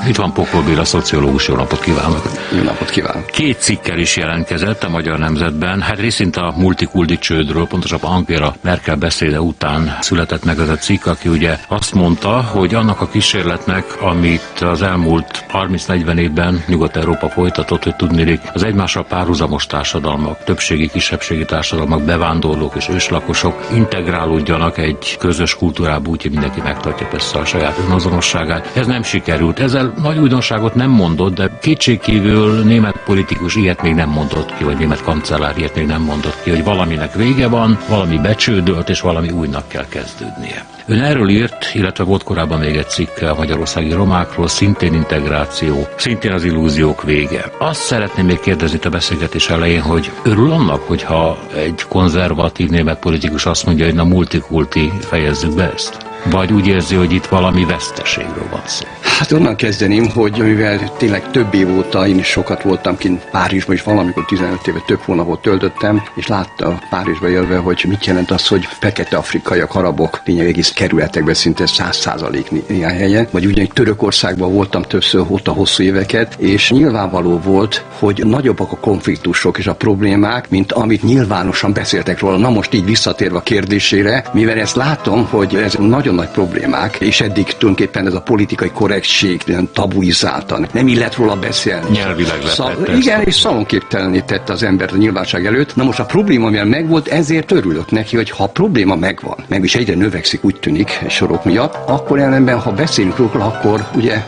Itt van Pokol Béla, szociológus, jó napot kívánok! Jó napot kívánok! 2 cikkel is jelentkezett a Magyar Nemzetben, hát részint a multikulti csődről, pontosabban Angela Merkel beszéde után született meg ez a cikk, aki ugye azt mondta, hogy annak a kísérletnek, amit az elmúlt 30-40 évben Nyugat-Európa folytatott, hogy tudniillik az egymással párhuzamos társadalmak, többségi, kisebbségi társadalmak, bevándorlók és őslakosok integrálódjanak egy közös kultúrába, úgyhogy mindenki megtartja persze a saját önazonosságát. Ez nem sikerült. Ezzel nagy újdonságot nem mondott, de kétségkívül német politikus ilyet még nem mondott ki, vagy német kancellár ilyet még nem mondott ki, hogy valaminek vége van, valami becsődölt, és valami újnak kell kezdődnie. Ön erről írt, illetve volt korábban még egy cikk a magyarországi romákról, szintén integráció, szintén az illúziók vége. Azt szeretném még kérdezni a beszélgetés elején, hogy örül annak, hogyha egy konzervatív német politikus azt mondja, hogy na multikulti, fejezzük be ezt? Vagy úgy érzi, hogy itt valami veszteségről van szó? Hát onnan kezdeném, hogy mivel tényleg több év óta én is sokat voltam kint Párizsban, és valamikor 15 éve több hónapot töltöttem, és látta Párizsba élve, hogy mit jelent az, hogy fekete afrikaiak, arabok, tényleg egész kerületekben szinte 100% néhány helyen, vagy ugyanígy Törökországban voltam többször ott a hosszú éveket, és nyilvánvaló volt, hogy nagyobbak a konfliktusok és a problémák, mint amit nyilvánosan beszéltek róla. Na most így visszatérve a kérdésére, mivel ezt látom, hogy ez nagyon nagy problémák, és eddig tulajdonképpen ez a politikai korrektség tabuizáltan. Nem illet róla beszélni. Nyelvileg igen, és szalonképtelenné tette az embert a nyilvánosság előtt. Na most a probléma, mivel megvolt, ezért örülök neki, hogy ha a probléma megvan, meg is egyre növekszik, úgy tűnik, sorok miatt, akkor ellenben, ha beszélünk róla, akkor ugye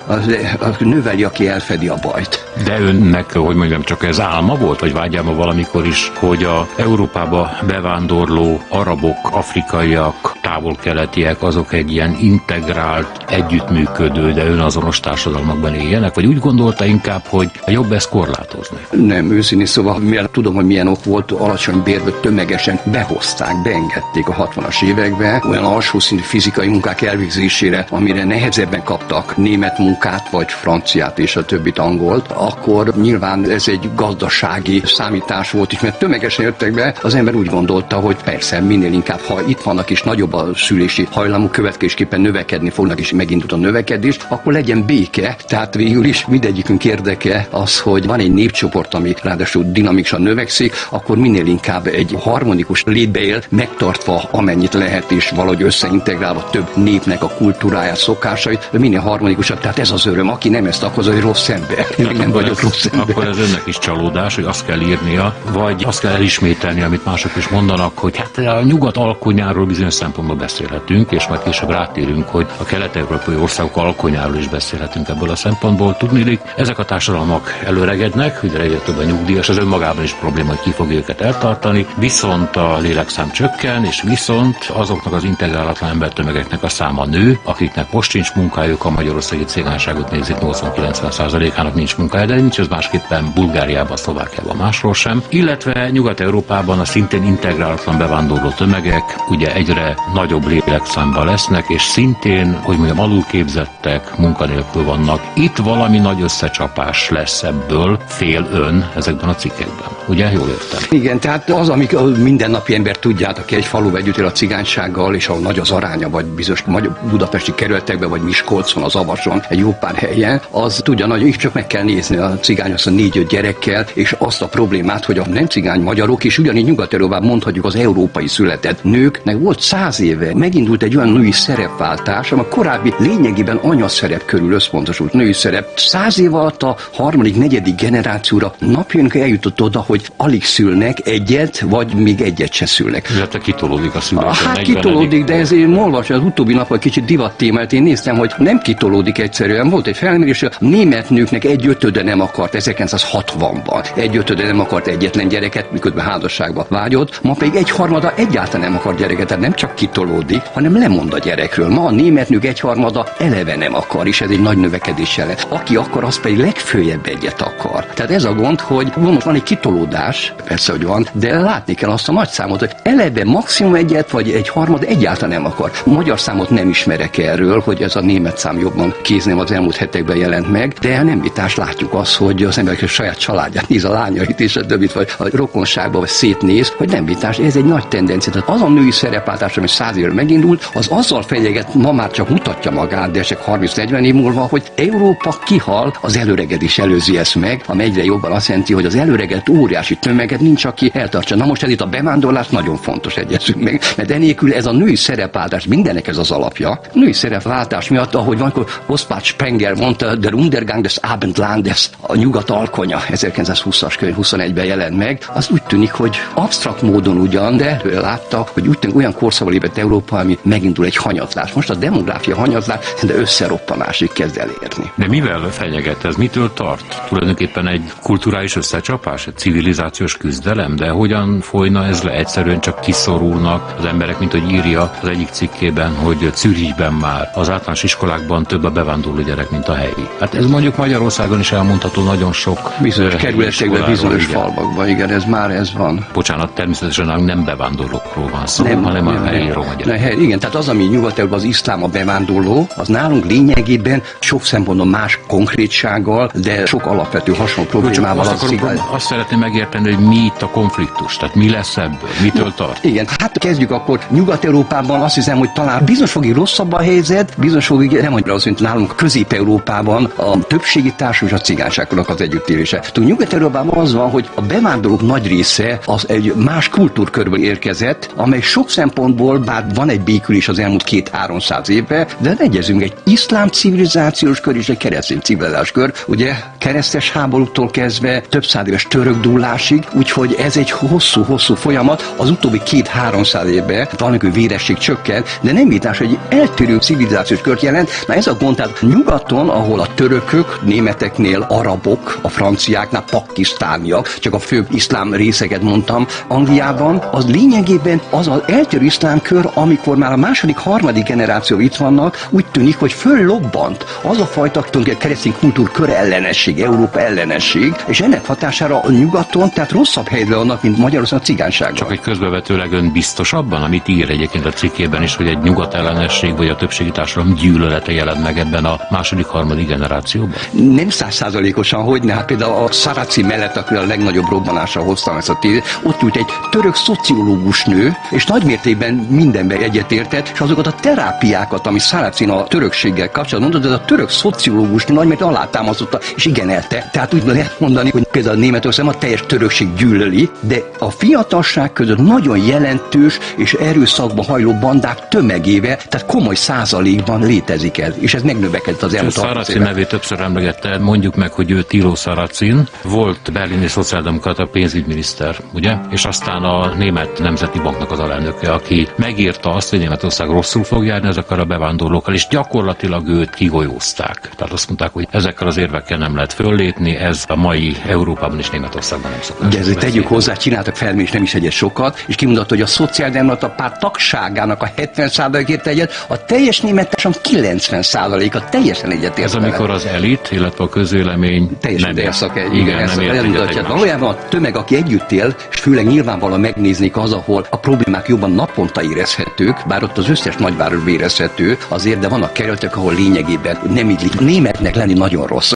az növeli, aki elfedi a bajt. De önnek, hogy mondjam, csak ez álma volt, vagy vágyálma valamikor is, hogy a Európába bevándorló arabok, afrikaiak, távol-keletiek, azok egy ilyen integrált, együttműködő, de önazonos társadalmakban éljenek, vagy úgy gondolta inkább, hogy jobb ezt korlátozni? Nem, őszintén szóval, mivel tudom, hogy milyen ok volt, alacsony bérből tömegesen behozták, beengedték a 60-as évekbe olyan alsó szintű fizikai munkák elvégzésére, amire nehezebben kaptak német munkát, vagy franciát és a többit angolt, akkor nyilván ez egy gazdasági számítás volt is, mert tömegesen jöttek be, az ember úgy gondolta, hogy persze minél inkább, ha itt vannak és nagyobb a szülési hajlamuk, következésképpen növekedni fognak, és megindult a növekedés, akkor legyen béke. Tehát végül is mindegyikünk érdeke az, hogy van egy népcsoport, ami ráadásul dinamikusan növekszik, akkor minél inkább egy harmonikus létbe él, megtartva amennyit lehet, és valahogy összeintegrálva több népnek a kultúráját, szokásait, minél harmonikusabb. Tehát ez az öröm, aki nem ezt akarja, hogy rossz ember. Nem vagyok rossz ember. Akkor ez önnek is csalódás, hogy azt kell írnia, vagy azt kell elismételni, amit mások is mondanak, hogy hát a nyugat alkonyáról bizonyos szempontból beszélhetünk, és majd később rátérünk, hogy a kelet-európai országok alkonyáról is beszélhetünk ebből a szempontból. Tudniillik, ezek a társadalmak előregednek, ugye egyre több a nyugdíjas, az önmagában is probléma, hogy ki fog őket eltartani, viszont a lélekszám csökken, és viszont azoknak az integrálatlan embertömegeknek a száma nő, akiknek most sincs munkájuk, a magyarországi cigányságot nézik, 80-90%-ának nincs munkája, de nincs ez másképpen Bulgáriában, Szlovákiában, máshol sem, illetve Nyugat-Európában a szintén integrálatlan bevándorló tömegek ugye egyre nagyobb lélekszámban lesznek, és szintén, hogy mondjam, alulképzettek, munkanélkül vannak. Itt valami nagy összecsapás lesz ebből, fél ön ezekben a cikkekben. Ugye? Jól értem. Igen, tehát az, amik mindennapi ember tudják, aki egy faluba együtt él a cigánysággal, és ahol nagy az aránya, vagy bizonyos budapesti kerületekben, vagy Miskolcon, az Avason, egy jó pár helyen, az tudja, hogy így csak meg kell nézni a cigány azt a 4-5 gyerekkel, és azt a problémát, hogy a nem cigány magyarok, és ugyanígy Nyugat-Európában mondhatjuk az európai született nőknek volt 100 éve, megindult egy olyan női szerepváltás, ami a korábbi lényegében anyaszerep körül összpontosult női szerep. 100 év alatt a harmadik, negyedik generációra napjainkra eljutott oda, hogy alig szülnek egyet, vagy még egyet se szülnek. Illetve kitolódik a szülés. Hát kitolódik, de ez én olvasom, az utóbbi napban kicsit divat témát, én néztem, hogy nem kitolódik egyszerűen. Volt egy felmérés, hogy a német nőknek 1/5 nem akart 1960-ban. 1/5 nem akart egyetlen gyereket, miközben házasságba vágyott. Ma pedig 1/3 egyáltalán nem akar gyereket, tehát nem csak kitolódik, hanem lemond a gyerekről. Ma a német nők 1/3 eleve nem akar, és ez egy nagy növekedés jelent. Aki akar, az pedig legfőjebb egyet akar. Tehát ez a gond, hogy most van egy kitolódás, persze, hogy van, de látni kell azt a nagy számot, hogy eleve maximum egyet, vagy 1/3 egyáltalán nem akar. Magyar számot nem ismerek erről, hogy ez a német szám jobban kéznem az elmúlt hetekben jelent meg, de nem vitás, látjuk azt, hogy az emberek a saját családját néz, a lányait és a többit, vagy a rokonságba, vagy szétnéz, hogy nem vitás, ez egy nagy tendencia. Tehát az a női szerepváltás, ami 100 éve megindult, az azzal fenyeget, ma már csak mutatja magát, de csak 30-40 év múlva, hogy Európa kihal, az előregedés előzi ezt meg, ami egyre jobban azt jelenti, hogy az előregedett óriási tömeget nincs, aki eltartsa. Na most ez itt a bevándorlás nagyon fontos, egyezünk meg, mert enélkül ez a női szerepváltás, mindennek ez az alapja. Női szerepváltás miatt, ahogy van, akkor Ospát Spenger mondta, der Untergang des Abendlandes, a nyugat alkonya, 1920-as könyv, 21-ben jelent meg, az úgy tűnik, hogy absztrakt módon ugyan, de előre látta, hogy úgy tűnik, olyan korszakba lépett Európa, ami megindul egy hanyatlás. Most a demográfia hanyatlás, de összeroppanásig kezd elérni. De mivel fenyeget ez? Mitől tart? Tulajdonképpen egy kulturális összecsapás, egy civilizációs küzdelem, de hogyan folyna ez le? Egyszerűen csak kiszorulnak az emberek, mint hogy írja az egyik cikkében, hogy Zürichben már az általános iskolákban több a bevándorló gyerek, mint a helyi. Hát ez mondjuk Magyarországon is elmondható nagyon sok bizonyos kerületekben, bizonyos falvakban, igen, ez van. Bocsánat, természetesen nem bevándorlókról van szó, hanem a helyi roma gyerek. Igen, tehát az, ami Nyugat-Európában az iszlám a bevándorló, az nálunk lényegében sok szempontból más konkrétsággal, de sok alapvető hasonló problémával azt szeretném megérteni, hogy mi itt a konfliktus, tehát mi lesz ebből, mitől tart? Igen, hát kezdjük akkor. Nyugat-Európában azt hiszem, hogy talán bizonyos fogig rosszabb a helyzet, bizonyos fogig nem annyira az, mint nálunk Közép-Európában a többségi társadalom és a cigányságnak az együttélése. Nyugat-Európában az van, hogy a bevándorlók nagy része az egy más kultúrkörből érkezett, amely sok szempontból, bár van egy békülés az elmúlt 200-300 évben, de egyezünk, egy iszlám civilizációs kör és egy keresztény civilizációs kör, ugye keresztes háborúktól kezdve több száz éves török dúlásig, úgyhogy ez egy hosszú folyamat, az utóbbi 200-300 évben valamikor véresség csökken, de nem vitás, hogy eltérő civilizációs kört jelent, mert ez a gond, tehát nyugaton, ahol a törökök, németeknél arabok, a franciáknál pakisztániak, csak a főbb iszlám részeket mondtam, Angliában, az lényegében az az eltérő iszlám kör, amikor már a második, harmadik generáció itt vannak, úgy tűnik, hogy föllobbant az a fajta keresztény kultúr kör ellenesség, Európa ellenesség, és ennek hatására a nyugaton, tehát rosszabb helyre vannak, mint Magyarországon a cigányságban. Csak egy közbevetőleg ön biztos abban, amit ír egyébként a cikkében is, hogy egy nyugat ellenesség vagy a többségi társadalom gyűlölete jelent meg ebben a második, harmadik generációban? Nem 100%-osan, hogy ne, hát például a Szaraci mellett, aki a legnagyobb robbanásra hoztam ezt a tézet, ott ült egy török szociológus nő, és nagymértékben mindenben egyetértett, és azokat a terápiákat, ami Szaracin a törökséggel kapcsolatban mondott, ez a török szociológus nő nagymértékben alátámasztotta, és igenelte. Tehát úgy lehet mondani, hogy például Németországban a teljes törökség gyűlöli, de a fiatalság között nagyon jelentős és erőszakba hajló bandák tömegével, tehát komoly százalékban létezik ez, és ez megnövekedett az elmúlt 30 Szaracin nevét többször emlegette, mondjuk meg, hogy ő Thilo Sarrazin, volt berlini szociáldemokrata pénzügyminiszter, ugye? És aztán a Német Nemzeti Banknak az alelnöke, aki megírta azt, hogy Németország rosszul fog járni ezekkel a bevándorlókkal, és gyakorlatilag őt kigolyózták. Tehát azt mondták, hogy ezekkel az érvekkel nem lehet föllépni, ez a mai Európában és Németországban nem szokás. De ezért tegyük hozzá, csináltak felmérést, nem is egyet sokat, és kimondott, hogy a szociáldemokrata párt tagságának a 70%-ért egyet, a teljes német társadalom 90%-a teljesen egyetért. Ez amikor az elit, illetve a közvélemény teljesen nem ért. Valójában a tömeg, aki együtt él, és főleg nyilvánvalóan megnéznék az, ahol a problémák jobban naponta érezhetők, bár ott az összes nagyváros érezhető, azért, de vannak kerületek, ahol lényegében nem illik németnek lenni nagyon rossz.